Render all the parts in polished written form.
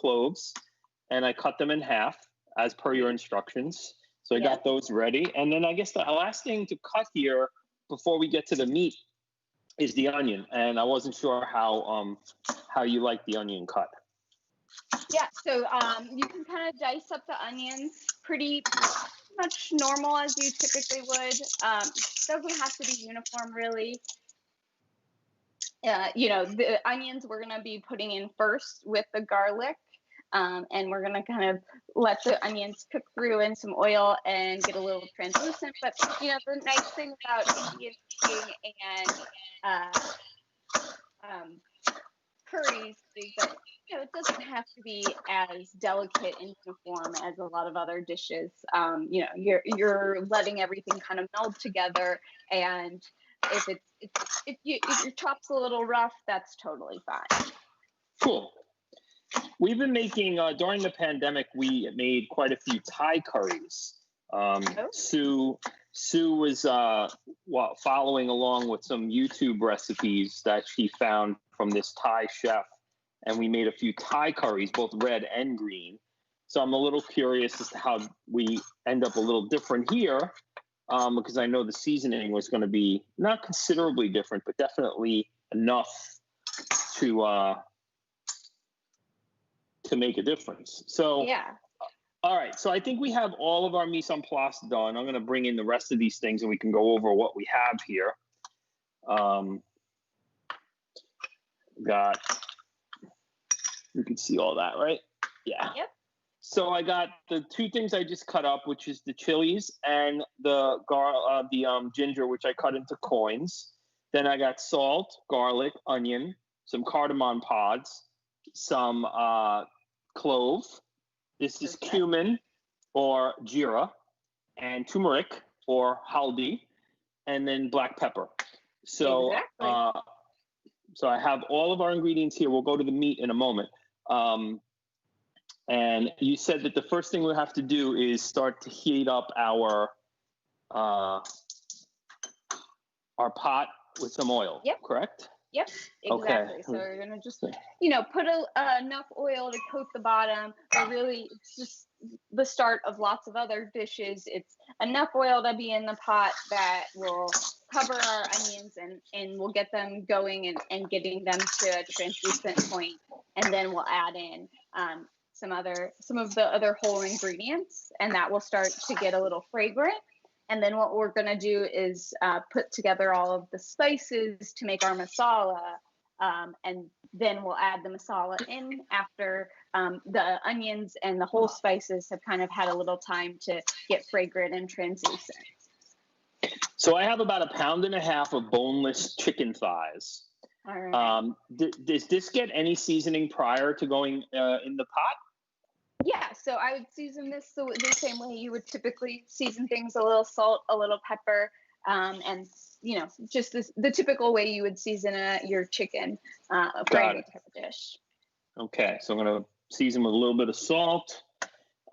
cloves, and I cut them in half as per your instructions. So I got those ready. And then I guess the last thing to cut here before we get to the meat is the onion. And I wasn't sure how you like the onion cut. Yeah, so you can kind of dice up the onions pretty much normal as you typically would. Doesn't have to be uniform, really. You know, the onions we're going to be putting in first with the garlic. And we're going to kind of let the onions cook through in some oil and get a little translucent. But, you know, the nice thing about Indian cooking and curries is that, you know, it doesn't have to be as delicate and uniform as a lot of other dishes. You know, you're letting everything kind of meld together, and if your chop's a little rough, that's totally fine. Cool. We've been making, during the pandemic, we made quite a few Thai curries. Sue was following along with some YouTube recipes that she found from this Thai chef, and we made a few Thai curries, both red and green. So I'm a little curious as to how we end up a little different here, because I know the seasoning was going to be not considerably different, but definitely enough to make a difference. So, yeah. All right. So I think we have all of our mise en place done. I'm going to bring in the rest of these things and we can go over what we have here. You can see all that, right? Yeah. Yep. So I got the two things I just cut up, which is the chilies and the ginger, which I cut into coins. Then I got salt, garlic, onion, some cardamom pods, some clove. This is cumin or jeera, and turmeric or haldi, and then black pepper. So, exactly. So I have all of our ingredients here. We'll go to the meat in a moment. And you said that the first thing we have to do is start to heat up our pot with some oil. Yep. Correct? Yep, exactly. Okay. So we're going to just, you know, put enough oil to coat the bottom, but really it's just the start of lots of other dishes. It's enough oil to be in the pot that will cover our onions and we'll get them going and getting them to a translucent point. And then we'll add in some of the other whole ingredients, and that will start to get a little fragrant. And then what we're going to do is put together all of the spices to make our masala. And then we'll add the masala in after the onions and the whole spices have kind of had a little time to get fragrant and translucent. So I have about 1.5 pounds of boneless chicken thighs. All right. Does this get any seasoning prior to going in the pot? Yeah, so I would season this the same way you would typically season things: a little salt, a little pepper, and you know, just the typical way you would season your chicken for any type of dish. Okay, so I'm going to season with a little bit of salt.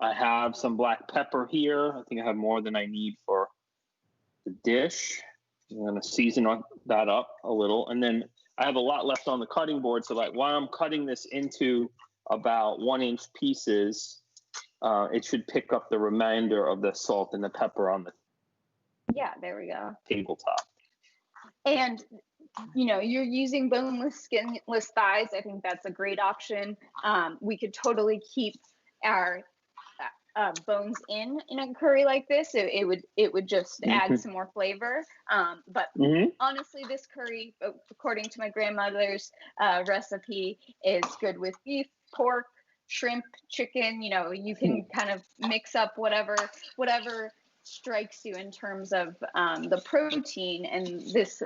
I have some black pepper here. I think I have more than I need for the dish. I'm going to season that up a little, and then I have a lot left on the cutting board. So like while I'm cutting this into about 1-inch pieces, it should pick up the remainder of the salt and the pepper on the there we go, tabletop. And you know, you're using boneless, skinless thighs. I think that's a great option. We could totally keep our bones in a curry like this. It would just add some more flavor. But honestly, this curry, according to my grandmother's recipe, is good with beef, pork, shrimp, chicken. You know, you can kind of mix up whatever strikes you in terms of the protein, and this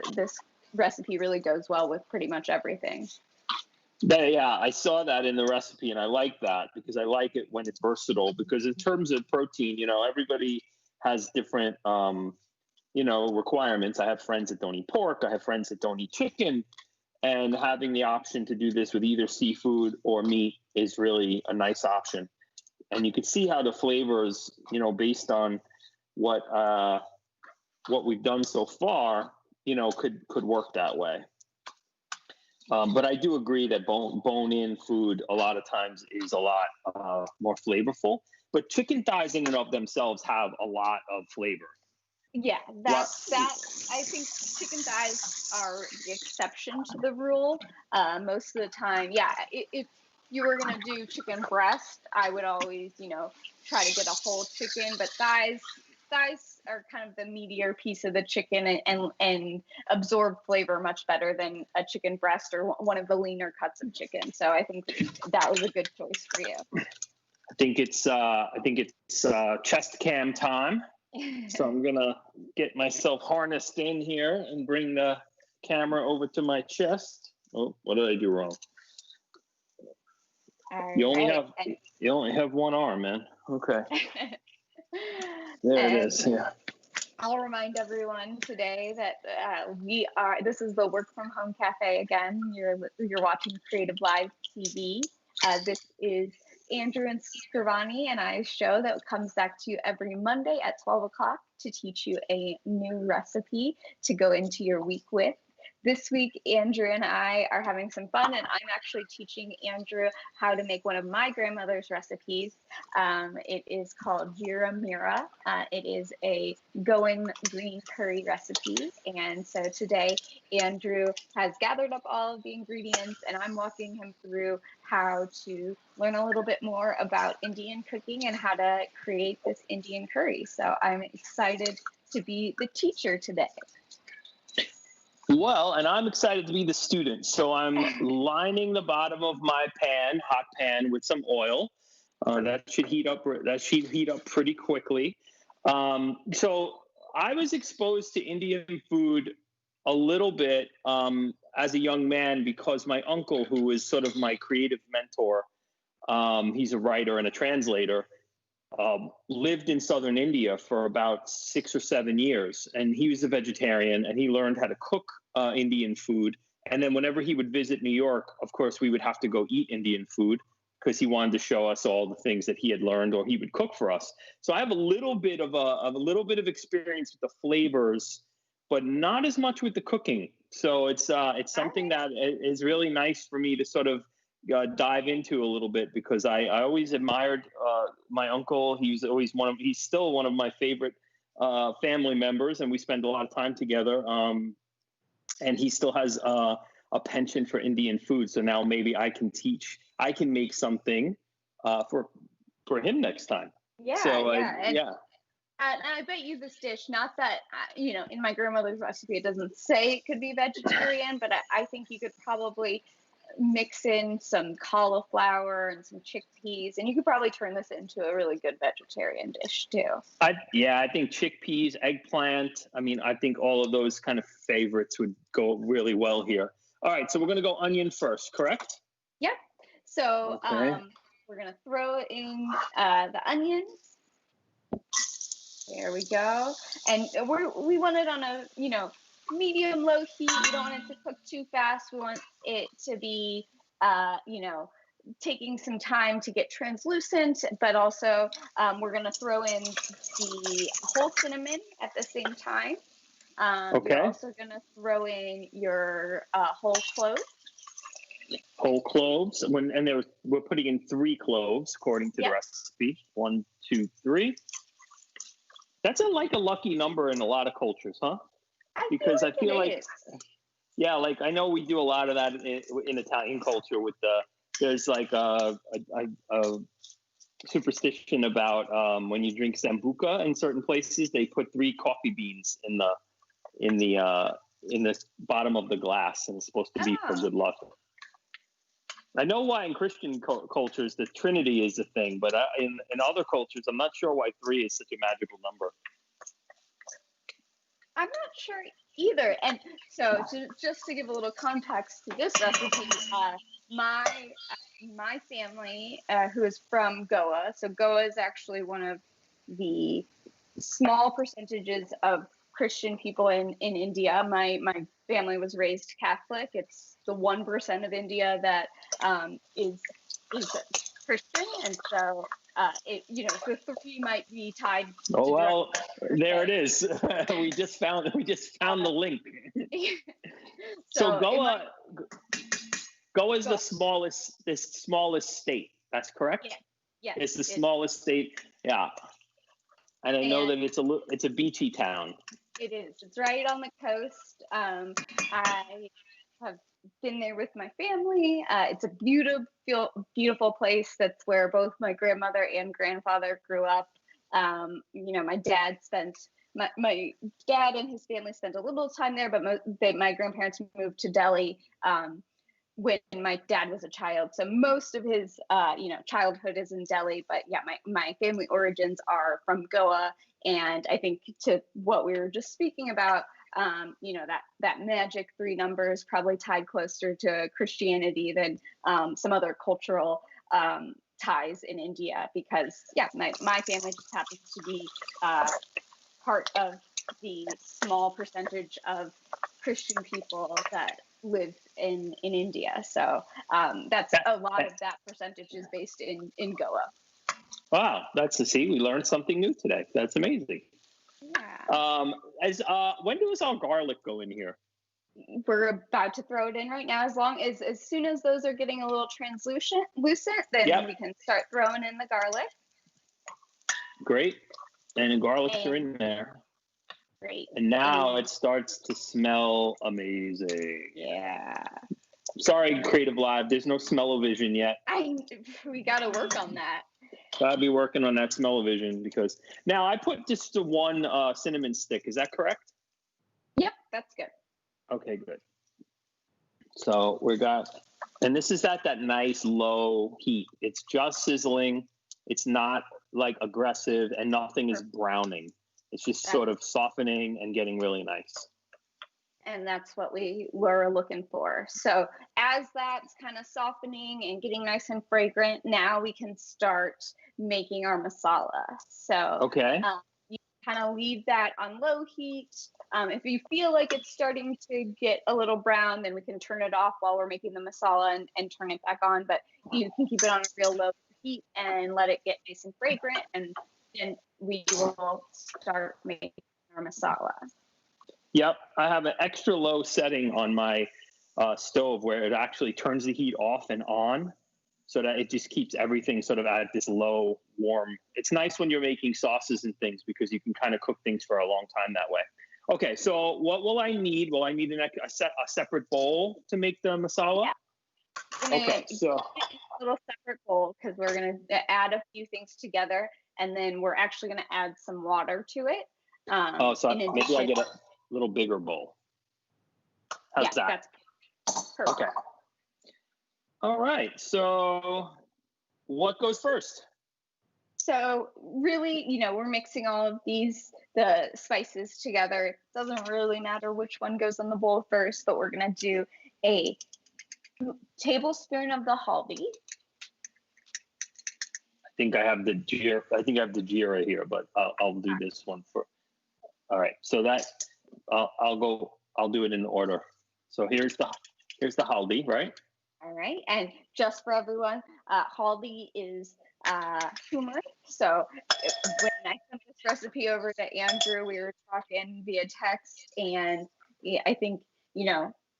recipe really goes well with pretty much everything. Yeah, I saw that in the recipe, and I like that because I like it when it's versatile. Because in terms of protein, you know, everybody has different, you know, requirements. I have friends that don't eat pork. I have friends that don't eat chicken. And having the option to do this with either seafood or meat is really a nice option. And you can see how the flavors, you know, based on what we've done so far, you know, could work that way. But I do agree that bone-in food a lot of times is a lot more flavorful. But chicken thighs in and of themselves have a lot of flavor. Yeah, that I think chicken thighs are the exception to the rule. Most of the time, yeah, if you were gonna do chicken breast, I would always, try to get a whole chicken. But thighs are kind of the meatier piece of the chicken and absorb flavor much better than a chicken breast or one of the leaner cuts of chicken. So I think that was a good choice for you. I think it's chest cam time. So I'm gonna get myself harnessed in here and bring the camera over to my chest. Oh, what did I do wrong? You only have one arm, man. Okay. There it is. Yeah. I'll remind everyone today that this is the Work from Home Cafe again. You're watching Creative Live TV. This is Andrew and Scrivani and I's show that comes back to you every Monday at 12 o'clock to teach you a new recipe to go into your week with. This week, Andrew and I are having some fun, and I'm actually teaching Andrew how to make one of my grandmother's recipes. It is called Jira Mira. It is a Goan green curry recipe. And so today, Andrew has gathered up all of the ingredients, and I'm walking him through how to learn a little bit more about Indian cooking and how to create this Indian curry. So I'm excited to be the teacher today. Well, and I'm excited to be the student. So I'm lining the bottom of my hot pan, with some oil. That should heat up. Pretty quickly. So I was exposed to Indian food a little bit as a young man because my uncle, who is sort of my creative mentor, he's a writer and a translator. Lived in southern India for about 6 or 7 years, and he was a vegetarian, and he learned how to cook Indian food. And then whenever he would visit New York, of course, we would have to go eat Indian food because he wanted to show us all the things that he had learned, or he would cook for us. So I have a little bit of experience with the flavors, but not as much with the cooking. So it's something that is really nice for me to sort of dive into a little bit, because I always admired my uncle. He's still one of my favorite family members, and we spend a lot of time together. And he still has a penchant for Indian food. So now maybe I can make something for him next time. Yeah. So And I bet you this dish, not that, in my grandmother's recipe, it doesn't say it could be vegetarian, but I think you could probably mix in some cauliflower and some chickpeas, and you could probably turn this into a really good vegetarian dish too. I think chickpeas, eggplant. I think all of those kind of favorites would go really well here. All right, so we're going to go onion first, correct? Yep. So okay. We're going to throw in the onions. There we go. And we want it on a, medium low heat. We don't want it to cook too fast. We want it to be, taking some time to get translucent, but also we're going to throw in the whole cinnamon at the same time. Okay. You're also going to throw in your whole cloves. Whole cloves. We're putting in 3 cloves according to the recipe. 1, 2, 3. That's a lucky number in a lot of cultures, huh? Because I feel like I know we do a lot of that in Italian culture with there's like a superstition about when you drink sambuca in certain places, they put 3 coffee beans in the bottom of the glass, and it's supposed to be for good luck. I know why in Christian cultures the Trinity is a thing, but in other cultures, I'm not sure why 3 is such a magical number. I'm not sure either. And so just to give a little context to this recipe, my family, who is from Goa, so Goa is actually one of the small percentages of Christian people in India. My family was raised Catholic. It's the 1% of India that is Christian, and so the 3 might be tied. Oh well, there it is. we just found the link. So Goa. Goa is the smallest state. That's correct? Yeah. Yes. It's the smallest state. Yeah. And I know that it's a beachy town. It is. It's right on the coast. I have been there with my family. It's a beautiful place. That's where both my grandmother and grandfather grew up. My dad my dad and his family spent a little time there, but my grandparents moved to Delhi when my dad was a child. So most of his, childhood is in Delhi. But yeah, my family origins are from Goa. And I think to what we were just speaking about, that magic 3 numbers probably tied closer to Christianity than some other cultural ties in India, because my family just happens to be part of the small percentage of Christian people that live in India. So that's a lot of that percentage is based in Goa. Wow, we learned something new today. That's amazing. Yeah. When does our garlic go in here? We're about to throw it in right now. As soon as those are getting a little translucent, then we can start throwing in the garlic. Great. And the garlics are in there. Great. And now it starts to smell amazing. Yeah. Sorry, creativeLIVE. There's no smell-o-vision yet. We got to work on that. Gotta be working on that smell-o-vision, because now I put just the one cinnamon stick. Is that correct? Yep, that's good. Okay, good. So and this is at that nice low heat. It's just sizzling. It's not like aggressive, and nothing is browning. It's just sort of softening and getting really nice. And that's what we were looking for. So as that's kind of softening and getting nice and fragrant, now we can start making our masala. So you kind of leave that on low heat. If you feel like it's starting to get a little brown, then we can turn it off while we're making the masala and turn it back on. But you can keep it on a real low heat and let it get nice and fragrant, and then we will start making our masala. Yep, I have an extra low setting on my stove where it actually turns the heat off and on, so that it just keeps everything sort of at this low, warm. It's nice when you're making sauces and things, because you can kind of cook things for a long time that way. Okay, so what will I need? Will I need a separate bowl to make the masala? Yeah. Okay, so a little separate bowl, because we're going to add a few things together, and then we're actually going to add some water to it. So maybe I get a little bigger bowl. How's that? That's perfect. Okay. All right. So what goes first? So really, we're mixing all of the spices together. It doesn't really matter which one goes in the bowl first, but we're going to do a tablespoon of the haldi. I think I have the jeera here, but I'll do this one first. All right. So that I'll do it in order. So here's the haldi, right? All right. And just for everyone, haldi is turmeric. So when I sent this recipe over to Andrew, we were talking via text, and I think,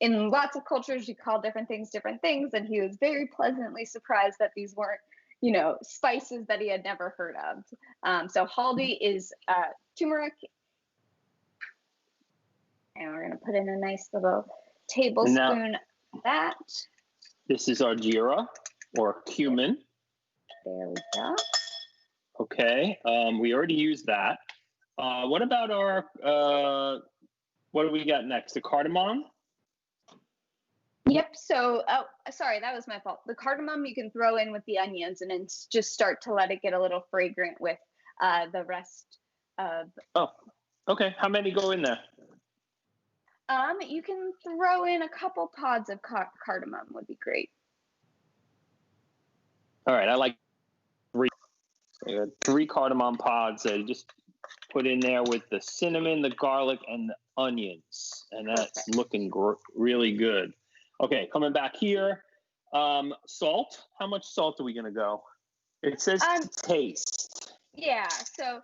in lots of cultures you call different things, and he was very pleasantly surprised that these weren't, spices that he had never heard of. So haldi is turmeric, and we're going to put in a nice little tablespoon of that. This is our jeera, or cumin. There we go. Okay, we already used that. What about our, what do we got next? The cardamom? Yep, so, sorry, that was my fault. The cardamom you can throw in with the onions, and then just start to let it get a little fragrant with the rest of... Oh, okay. How many go in there? You can throw in a couple pods of cardamom would be great. All right, I like 3 cardamom pods that I just put in there with the cinnamon, the garlic, and the onions, and that's looking really good. Okay, coming back here, salt. How much salt are we gonna go? It says taste. Yeah, so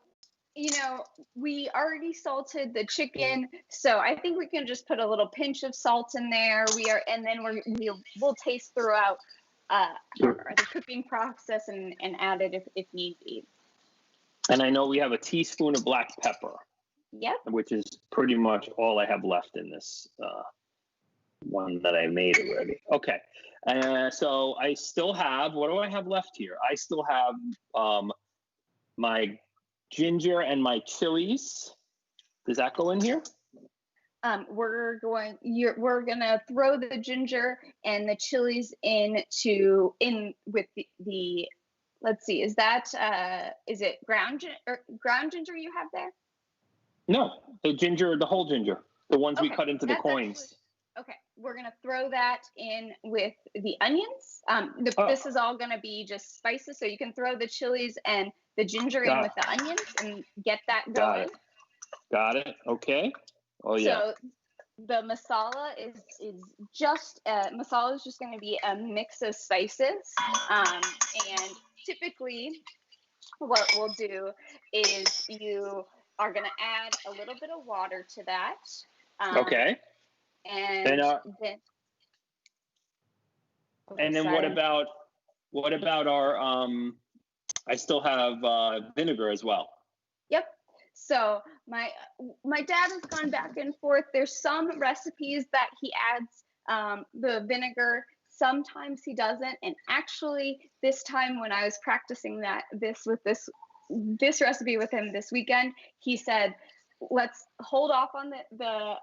you know, we already salted the chicken, so I think we can just put a little pinch of salt in there. And then we'll taste throughout the cooking process and add it if need be. And I know we have a teaspoon of black pepper. Yep. Which is pretty much all I have left in this one that I made already. Okay. So I still have, what do I have left here? I still have my ginger and my chilies. Does that go in here? We're gonna throw the ginger and the chilies in with the let's see, is it ground ginger you have there? No, the whole ginger, the ones we cut into the coins. Okay, we're gonna throw that in with the onions. This is all gonna be just spices, so you can throw the chilies and the ginger in with the onions and get that going. Got it. Okay. Oh yeah. So the masala is just going to be a mix of spices, and typically what we'll do is you are going to add a little bit of water to that. Okay. And then what about our I still have vinegar as well. Yep. So my dad has gone back and forth. There's some recipes that he adds the vinegar. Sometimes he doesn't. And actually, this time when I was practicing this recipe with him this weekend, he said, "Let's hold off on the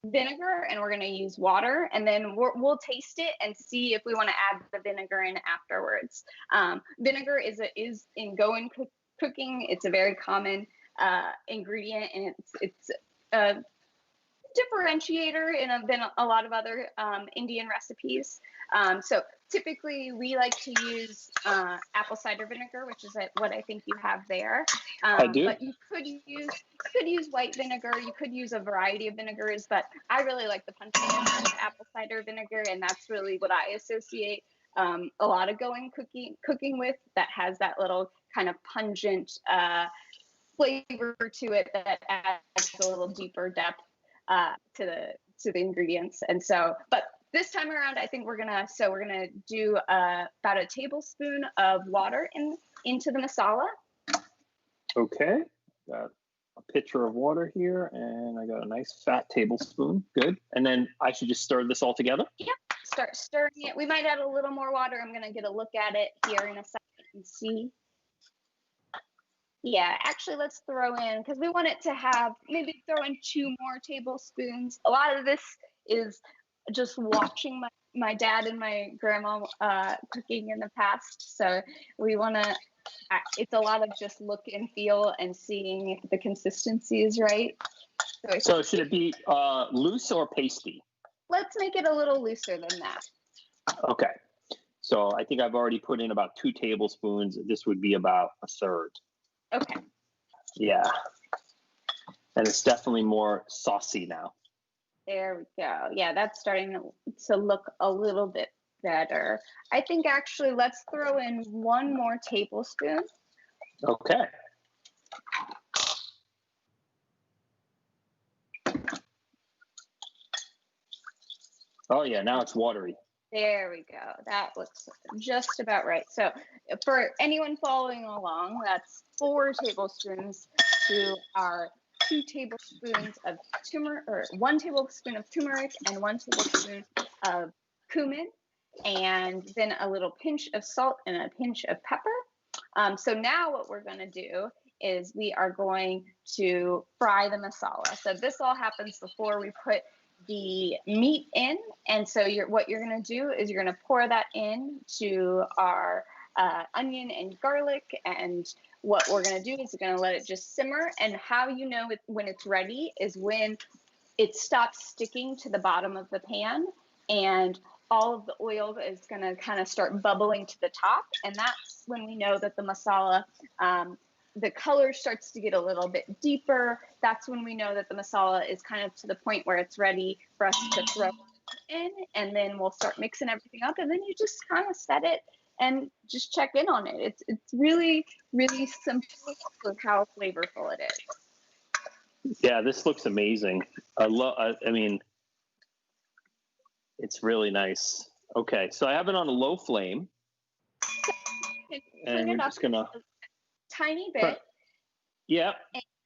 vinegar, and we're going to use water, and then we'll taste it and see if we want to add the vinegar in afterwards." Vinegar is in Goan cooking. It's a very common ingredient, and it's a differentiator than a lot of other Indian recipes. So typically we like to use apple cider vinegar, which is what I think you have there. I do. But you could use white vinegar. You could use a variety of vinegars, but I really like the punchiness of apple cider vinegar, and that's really what I associate a lot of Goan cooking with. That has that little kind of pungent flavor to it that adds a little deeper depth to the ingredients. And so, but this time around, I think we're gonna do about a tablespoon of water into the masala. Okay, got a pitcher of water here, and I got a nice fat tablespoon. Good. And then I should just stir this all together? Yep. Start stirring it. We might add a little more water. I'm gonna get a look at it here in a second and see. Yeah, actually, let's throw in, because we want it to have, maybe throw in 2 more tablespoons. A lot of this is just watching my dad and my grandma cooking in the past. So we want to, it's a lot of just look and feel and seeing if the consistency is right. So should it be loose or pasty? Let's make it a little looser than that. Okay. So I think I've already put in about 2 tablespoons. This would be about a third. Okay. Yeah. And it's definitely more saucy now. There we go. Yeah, that's starting to look a little bit better. I think actually let's throw in 1 more tablespoon. Okay. Oh yeah, now it's watery. There we go. That looks just about right. So for anyone following along, that's 4 tablespoons to our 2 tablespoons of turmeric, or 1 tablespoon of turmeric and 1 tablespoon of cumin, and then a little pinch of salt and a pinch of pepper. So now what we're going to do is we are going to fry the masala. So this all happens before we put the meat in, and so what you're going to do is you're going to pour that in to our onion and garlic, and what we're going to do is we're going to let it just simmer. And how you know when it's ready is when it stops sticking to the bottom of the pan, and all of the oil is going to kind of start bubbling to the top, and that's when we know that the masala, the color starts to get a little bit deeper. That's when we know that the masala is kind of to the point where it's ready for us to throw in, and then we'll start mixing everything up, and then you just kind of set it and just check in on it. It's really, really simple with how flavorful it is. Yeah, this looks amazing. I mean, it's really nice. Okay, so I have it on a low flame. Turn it up just gonna a tiny bit. Yeah.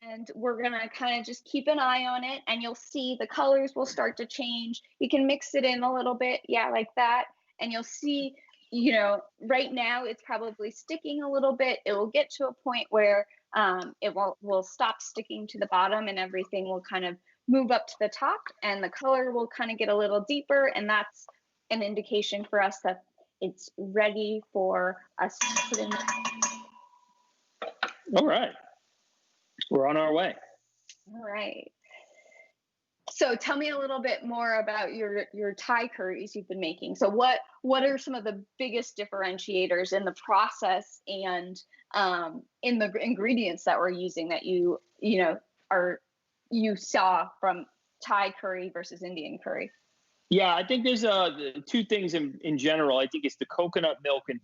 And we're gonna kind of just keep an eye on it, and you'll see the colors will start to change. You can mix it in a little bit, yeah, like that. And you'll see, you know, right now it's probably sticking a little bit. It will get to a point where it will stop sticking to the bottom, and everything will kind of move up to the top, and the color will kind of get a little deeper, and that's an indication for us that it's ready for us to put in. All right. We're on our way. All right. So tell me a little bit more about your Thai curries you've been making. So what are some of the biggest differentiators in the process and in the ingredients that we're using that you saw from Thai curry versus Indian curry? Yeah, I think there's two things in general. I think it's the coconut milk, and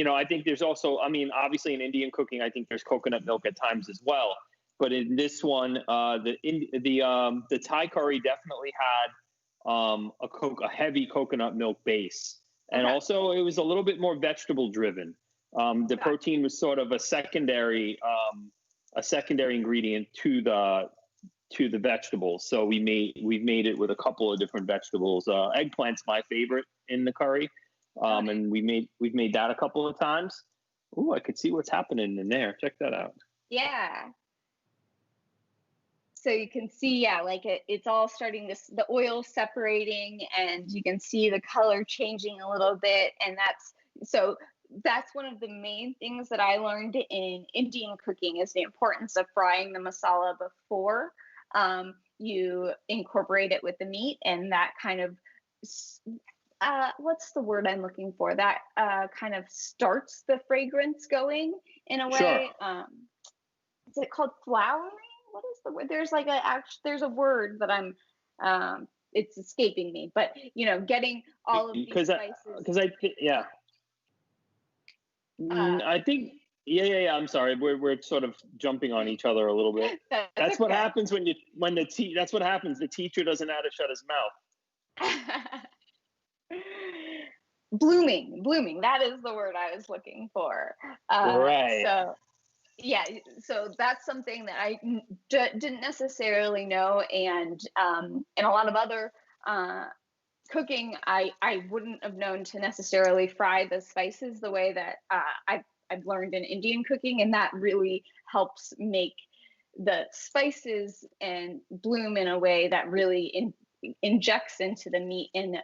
I think there's also, I mean, obviously in Indian cooking, I think there's coconut milk at times as well. But in this one, the Thai curry definitely had a heavy coconut milk base, and also it was a little bit more vegetable driven. The protein was sort of a secondary ingredient to the vegetables. So we've made it with a couple of different vegetables. Eggplant's my favorite in the curry, and we've made that a couple of times. Ooh, I could see what's happening in there. Check that out. Yeah. So you can see, yeah, like it's all starting the oil separating, and you can see the color changing a little bit. And that's one of the main things that I learned in Indian cooking is the importance of frying the masala before you incorporate it with the meat. And that kind of, what's the word I'm looking for? That kind of starts the fragrance going in a way. Sure. Is it called flowering? What is the word? There's a word that it's escaping me, but getting all of these spices. I think I'm sorry, we're sort of jumping on each other a little bit. That's okay. What happens that's what happens. The teacher doesn't know how to shut his mouth. Blooming. That is the word I was looking for. Right. So that's something that I didn't necessarily know, and in a lot of other cooking, I wouldn't have known to necessarily fry the spices the way that I've learned in Indian cooking, and that really helps make the spices and bloom in a way that really injects into the meat in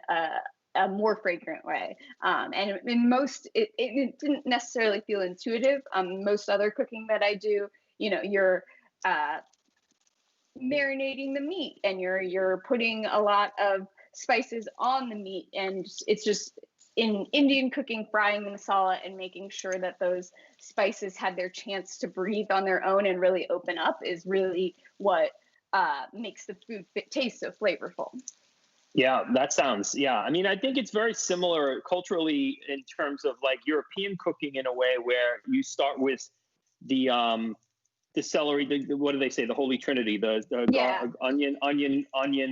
a more fragrant way. And in most, it didn't necessarily feel intuitive. Most other cooking that I do, you're marinating the meat, and you're putting a lot of spices on the meat, and it's just in Indian cooking, frying the masala and making sure that those spices had their chance to breathe on their own and really open up is really what makes the food taste so flavorful. Yeah, that sounds, I mean, I think it's very similar culturally in terms of like European cooking in a way where you start with the celery, what do they say? The Holy Trinity, the onion,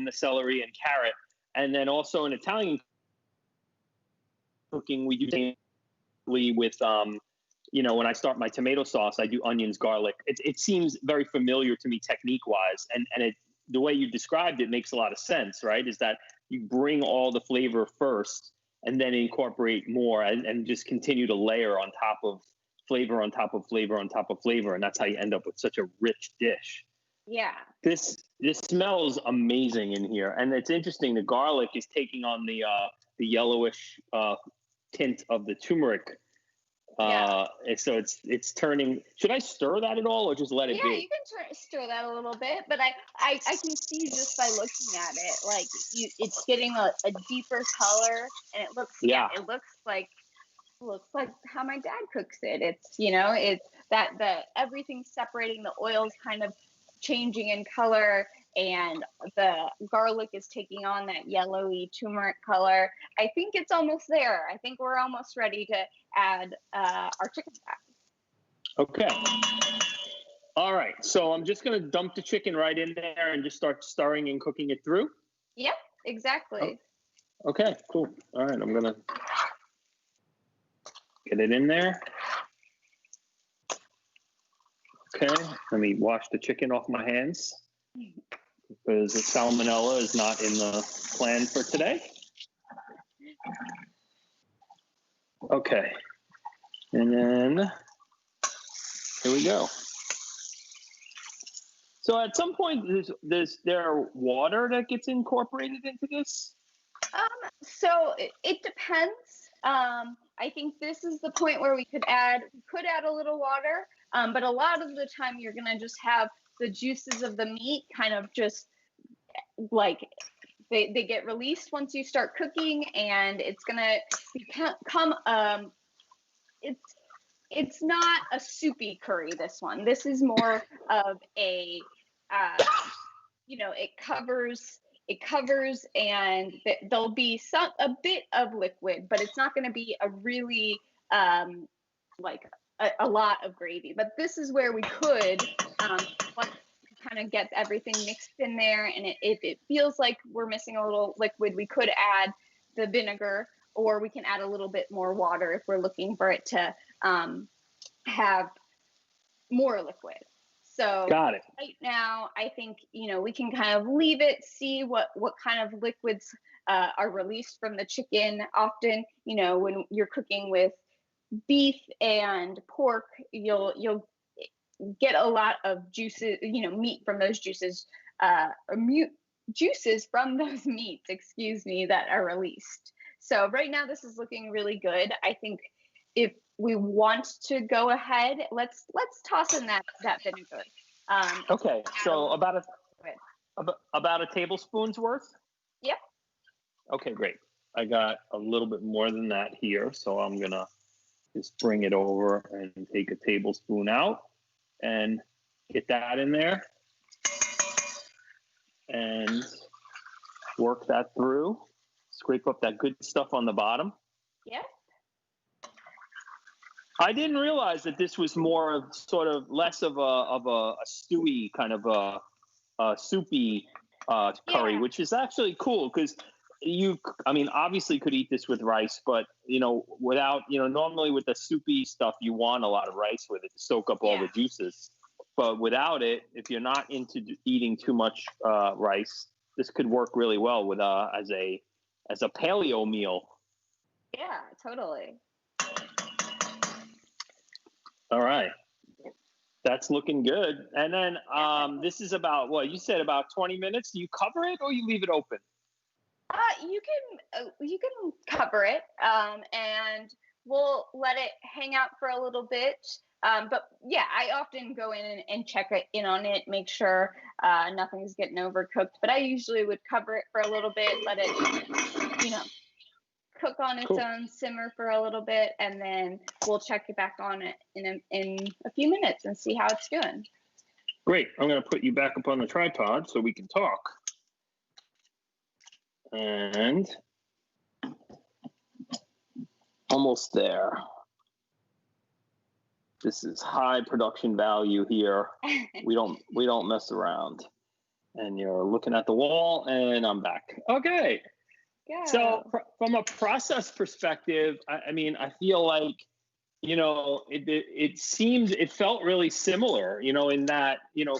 the celery and carrot. And then also in Italian cooking, we do with, when I start my tomato sauce, I do onions, garlic. It seems very familiar to me technique wise. And the way you described it makes a lot of sense, right? Is that you bring all the flavor first and then incorporate more and just continue to layer on top of flavor on top of flavor on top of flavor. And that's how you end up with such a rich dish. Yeah. This smells amazing in here. And it's interesting. The garlic is taking on the yellowish tint of the turmeric. So it's turning. Should I stir that at all or just let it be? Yeah, you can stir that a little bit, but I can see just by looking at it, like it's getting a deeper color, and it looks like how my dad cooks it. It's it's that the everything separating, the oils kind of changing in color, and the garlic is taking on that yellowy turmeric color. I think it's almost there. I think we're almost ready to add our chicken fat. Okay. All right. So I'm just going to dump the chicken right in there and just start stirring and cooking it through. Yep, exactly. Oh, okay, cool. All right. I'm going to get it in there. Okay. Let me wash the chicken off my hands because the salmonella is not in the plan for today. Okay. And then here we go. So at some point, is there water that gets incorporated into this? So it depends. I think this is the point where we could add a little water, but a lot of the time you're gonna just have the juices of the meat kind of just like they get released once you start cooking, and it's gonna become it's not a soupy curry. This is more of a it covers and there'll be a bit of liquid, but it's not going to be a really like a lot of gravy. But this is where we could once kind of get everything mixed in there, and if it feels like we're missing a little liquid, we could add the vinegar, or we can add a little bit more water if we're looking for it to have more liquid. So Got it. Right now, I think, we can kind of leave it, see what kind of liquids are released from the chicken. Often, when you're cooking with beef and pork, you'll get a lot of juices, meat from those juices, juices from those meats, that are released. So right now, this is looking really good. I think if we want to go ahead, let's toss in that vinegar. Okay, so about a tablespoon's worth? Yep. Okay, great. I got a little bit more than that here, so I'm gonna just bring it over and take a tablespoon out and get that in there and work that through. Scrape up that good stuff on the bottom. Yep. I didn't realize that this was more of sort of less of a stewy kind of a soupy curry, which is actually cool because obviously could eat this with rice, but without, normally with the soupy stuff, you want a lot of rice with it to soak up all the juices. But without it, if you're not into eating too much rice, this could work really well with as a paleo meal. Yeah, totally. All right. That's looking good. And then this is about, you said about 20 minutes. Do you cover it or you leave it open? You can cover it, and we'll let it hang out for a little bit. But yeah, I often go in and check in on it, make sure nothing's getting overcooked. But I usually would cover it for a little bit, let it, cook on its own, simmer for a little bit, and then we'll check it back on it in a few minutes and see how it's doing. Great. I'm going to put you back up on the tripod so we can talk. And almost there. This is high production value here. We don't mess around. And you're looking at the wall, and I'm back. Okay. Yeah. So from a process perspective, I feel like, it felt really similar, in that,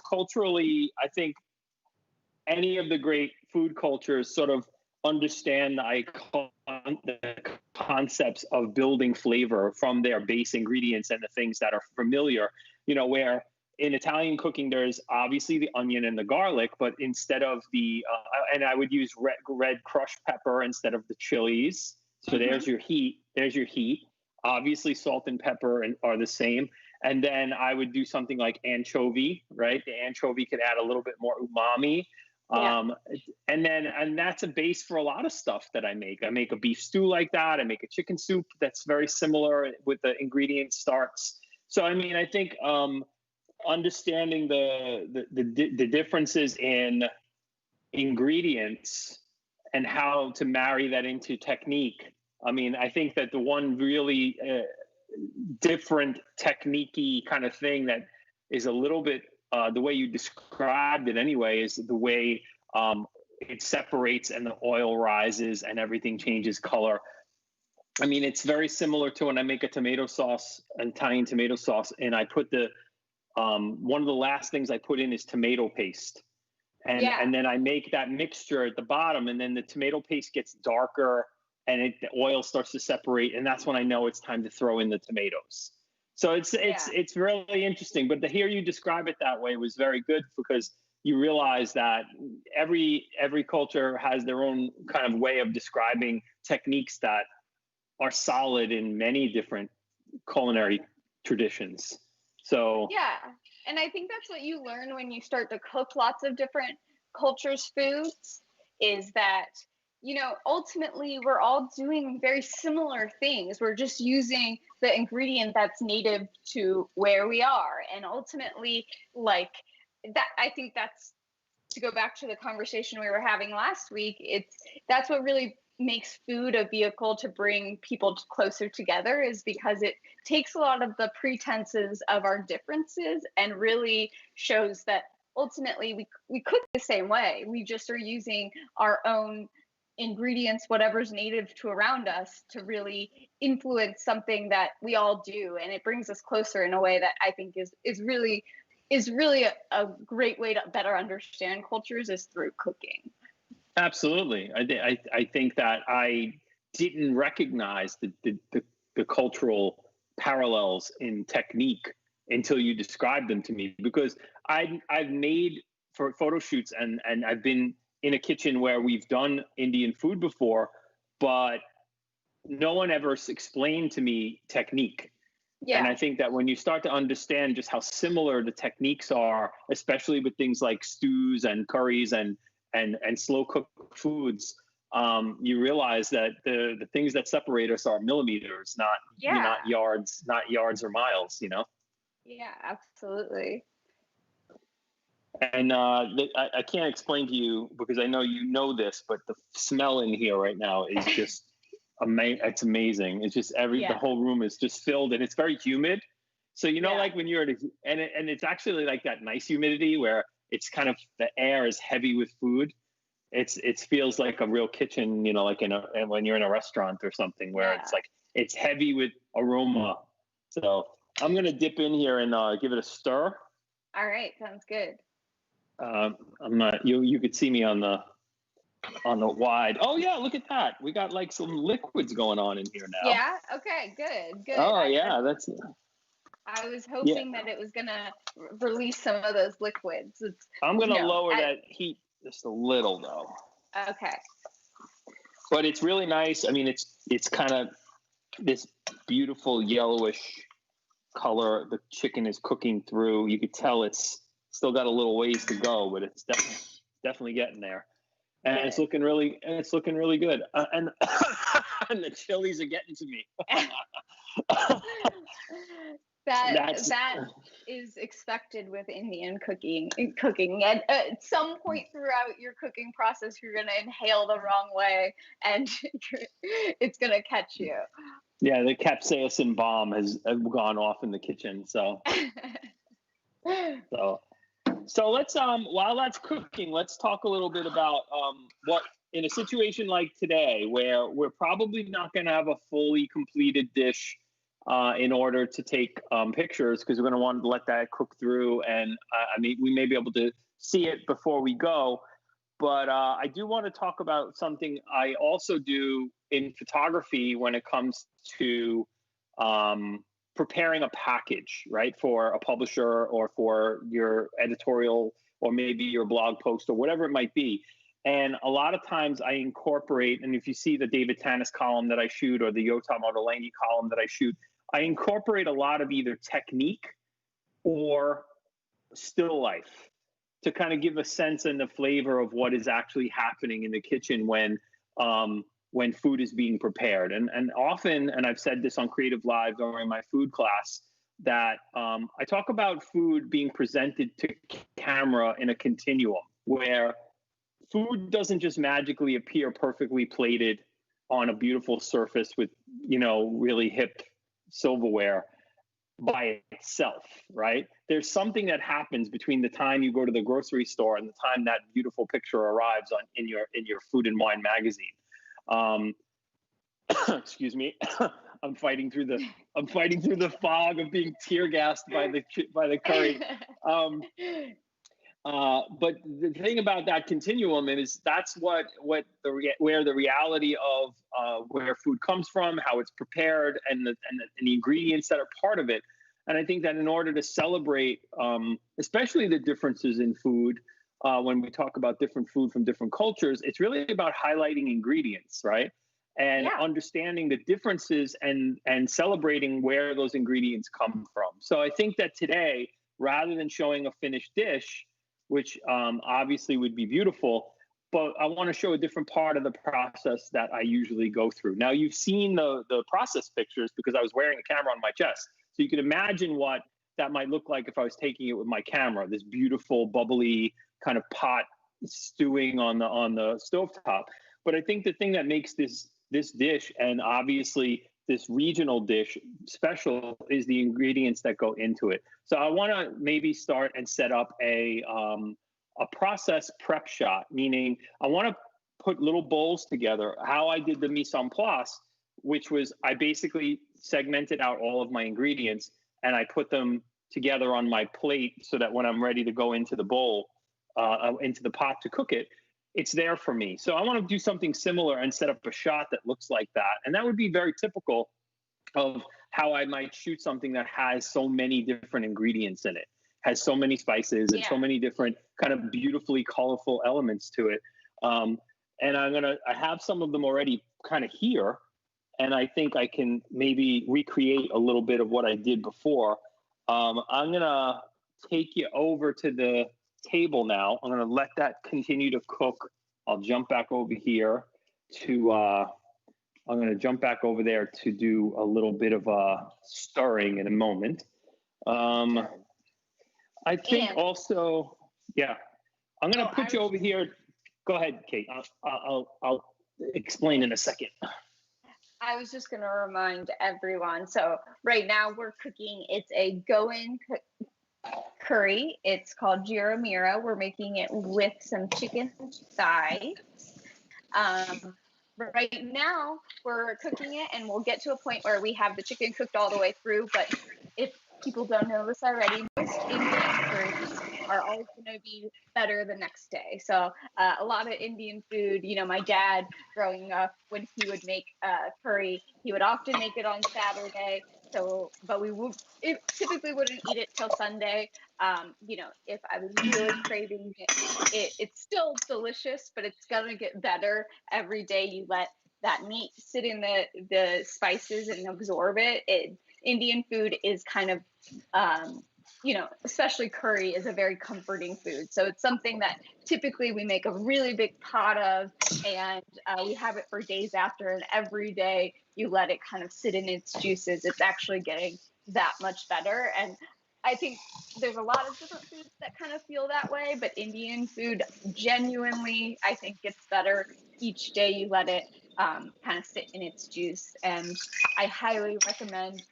culturally, I think any of the great food cultures sort of understand the concepts of building flavor from their base ingredients and the things that are familiar, where in Italian cooking, there's obviously the onion and the garlic, but instead of and I would use red crushed pepper instead of the chilies. So there's your heat. Obviously, salt and pepper are the same. And then I would do something like anchovy, right? The anchovy could add a little bit more umami. Yeah. And that's a base for a lot of stuff that I make. I make a beef stew like that. I make a chicken soup that's very similar with the ingredient starts. So, I think understanding the differences in ingredients and how to marry that into technique. I think that the one really different technique-y kind of thing that is a little bit the way you described it anyway, is the way it separates and the oil rises and everything changes color. I mean, it's very similar to when I make a tomato sauce, Italian tomato sauce, and I put the one of the last things I put in is tomato paste. And then I make that mixture at the bottom, and then the tomato paste gets darker and the oil starts to separate, and that's when I know it's time to throw in the tomatoes. So it's really interesting. But to hear you describe it that way was very good, because you realize that every culture has their own kind of way of describing techniques that are solid in many different culinary traditions. So yeah. And I think that's what you learn when you start to cook lots of different cultures' foods, is that, you know, ultimately we're all doing very similar things. We're just using the ingredient that's native to where we are. And ultimately, like that, I think that's, to go back to the conversation we were having last week, that's what really makes food a vehicle to bring people closer together, is because it takes a lot of the pretenses of our differences and really shows that ultimately we cook the same way. We just are using our own ingredients, whatever's native to around us, to really influence something that we all do, and it brings us closer in a way that I think is really a great way to better understand cultures, is through cooking. absolutely. I think that I didn't recognize the cultural parallels in technique until you described them to me, because I've made for photo shoots and I've been in a kitchen where we've done Indian food before, but no one ever explained to me technique. Yeah. And I think that when you start to understand just how similar the techniques are, especially with things like stews and curries and slow cooked foods, you realize that the things that separate us are millimeters, not yards or miles, you know? Yeah, absolutely. And I can't explain to you, because I know you know this, but the smell in here right now is just it's amazing. It's just the whole room is just filled, and it's very humid. So, you know, like when you're and it's actually like that nice humidity where it's kind of, the air is heavy with food. It feels like a real kitchen, you know, like when you're in a restaurant or something, where it's like, it's heavy with aroma. So I'm going to dip in here and give it a stir. All right. Sounds good. I'm not, you could see me on the wide. Oh yeah, look at that. We got like some liquids going on in here now. Yeah. Okay. Good. Oh I was hoping that it was gonna release some of those liquids. I'm gonna lower that heat just a little though. Okay. But it's really nice. I mean, it's kind of this beautiful yellowish color. The chicken is cooking through. You could tell it's still got a little ways to go, but it's definitely getting there. And it's looking really good. And and the chilies are getting to me. That is expected with Indian cooking. And at some point throughout your cooking process, you're going to inhale the wrong way, and it's going to catch you. Yeah, the capsaicin bomb has gone off in the kitchen. So let's while that's cooking, let's talk a little bit about what, in a situation like today, where we're probably not going to have a fully completed dish in order to take pictures, because we're going to want to let that cook through, and I mean, we may be able to see it before we go, but I do want to talk about something I also do in photography when it comes to preparing a package, right, for a publisher or for your editorial or maybe your blog post or whatever it might be. And a lot of times I incorporate, and if you see the David Tanis column that I shoot or the Yotam Ottolenghi column that I shoot, I incorporate a lot of either technique or still life to kind of give a sense and the flavor of what is actually happening in the kitchen when food is being prepared. And often, and I've said this on Creative Live during my food class, that I talk about food being presented to camera in a continuum, where food doesn't just magically appear perfectly plated on a beautiful surface with, you know, really hip silverware by itself, right? There's something that happens between the time you go to the grocery store and the time that beautiful picture arrives in your Food and Wine magazine. Excuse me. I'm fighting through the fog of being tear gassed by the curry. But the thing about that continuum is that's where the reality of where food comes from, how it's prepared, and the ingredients that are part of it. And I think that in order to celebrate, especially the differences in food, when we talk about different food from different cultures, it's really about highlighting ingredients, right? And understanding the differences and celebrating where those ingredients come from. So I think that today, rather than showing a finished dish, which obviously would be beautiful, but I want to show a different part of the process that I usually go through. Now, you've seen the process pictures because I was wearing a camera on my chest. So you can imagine what that might look like if I was taking it with my camera, this beautiful, bubbly kind of pot stewing on the stovetop. But I think the thing that makes this dish, and obviously this regional dish, special is the ingredients that go into it. So I want to maybe start and set up a process prep shot, meaning I want to put little bowls together. How I did the mise en place, which was I basically segmented out all of my ingredients and I put them together on my plate so that when I'm ready to go into the bowl, into the pot to cook it, it's there for me. So I want to do something similar and set up a shot that looks like that. And that would be very typical of how I might shoot something that has so many different ingredients in it, has so many spices and so many different kind of beautifully colorful elements to it. And I have some of them already kind of here. And I think I can maybe recreate a little bit of what I did before. I'm going to take you over to the table now. I'm going to let that continue to cook. I'll jump back over here to, I'm going to jump back over there to do a little bit of stirring in a moment. I think also, I'm going to put you over here. Go ahead, Kate. I'll explain in a second. I was just going to remind everyone. So right now we're cooking. It's a Goan curry. It's called Jiramira. We're making it with some chicken thighs. Right now we're cooking it, and we'll get to a point where we have the chicken cooked all the way through. But if people don't know this already, most Indian curries are always going to be better the next day. So a lot of Indian food, my dad growing up, when he would make curry, he would often make it on Saturday. So, but typically wouldn't eat it till Sunday. If I was really craving it, it's still delicious, but it's gonna get better every day. You let that meat sit in the spices and absorb it. Indian food is kind of, especially curry is a very comforting food. So it's something that typically we make a really big pot of, and we have it for days after, and every day you let it kind of sit in its juices. It's actually getting that much better. And I think there's a lot of different foods that kind of feel that way, but Indian food genuinely, I think, gets better each day you let it kind of sit in its juice. And I highly recommend,